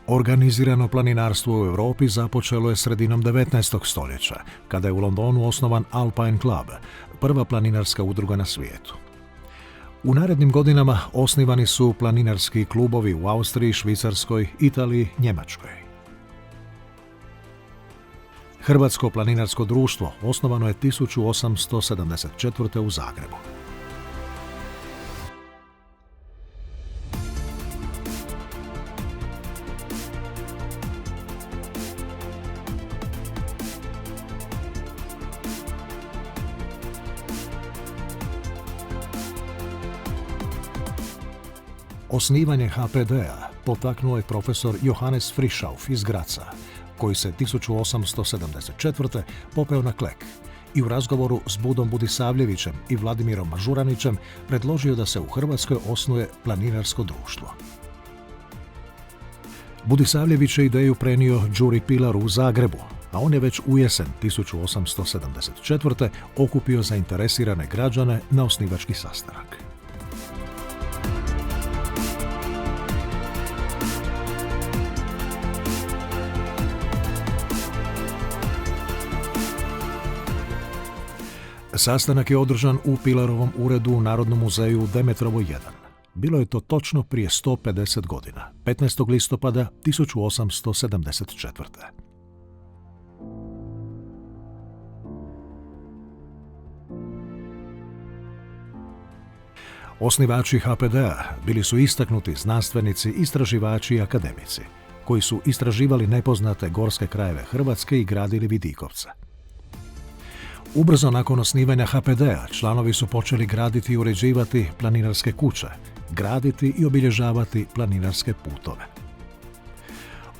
Organizirano planinarstvo u Europi započelo je sredinom 19. stoljeća, kada je u Londonu osnovan Alpine Club, prva planinarska udruga na svijetu. U narednim godinama osnivani su planinarski klubovi u Austriji, Švicarskoj, Italiji, Njemačkoj. Hrvatsko planinarsko društvo osnovano je 1874. u Zagrebu. Osnivanje HPD-a potaknuo je profesor Johannes Frischauff iz Graca, koji se 1874. popeo na Klek i u razgovoru s Budom Budisavljevićem i Vladimirom Mažuranićem predložio da se u Hrvatskoj osnuje planinarsko društvo. Budisavljević je ideju prenio Đuri Pilaru u Zagrebu, a on je već u jesen 1874. okupio zainteresirane građane na osnivački sastanak. Sastanak je održan u Pilarovom uredu u Narodnom muzeju u Demetrovoj 1. Bilo je to točno prije 150 godina, 15. listopada 1874. Osnivači HPD-a bili su istaknuti znanstvenici, istraživači i akademici, koji su istraživali nepoznate gorske krajeve Hrvatske i gradili vidikovce. Ubrzo nakon osnivanja HPD-a članovi su počeli graditi i uređivati planinarske kuće, graditi i obilježavati planinarske putove.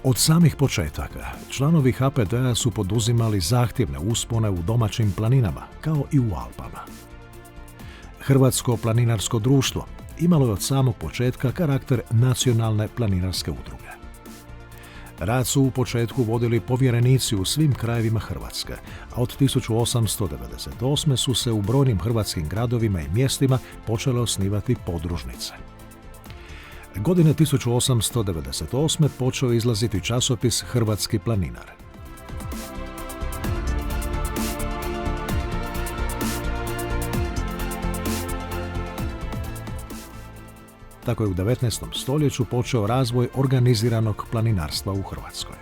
Od samih početaka članovi HPD-a su poduzimali zahtjevne uspone u domaćim planinama, kao i u Alpama. Hrvatsko planinarsko društvo imalo je od samog početka karakter nacionalne planinarske udruge. Rad su u početku vodili povjerenici u svim krajevima Hrvatske, a od 1898. su se u brojnim hrvatskim gradovima i mjestima počele osnivati podružnice. Godine 1898. počeo izlaziti časopis Hrvatski planinar. Tako je u 19. stoljeću počeo razvoj organiziranog planinarstva u Hrvatskoj.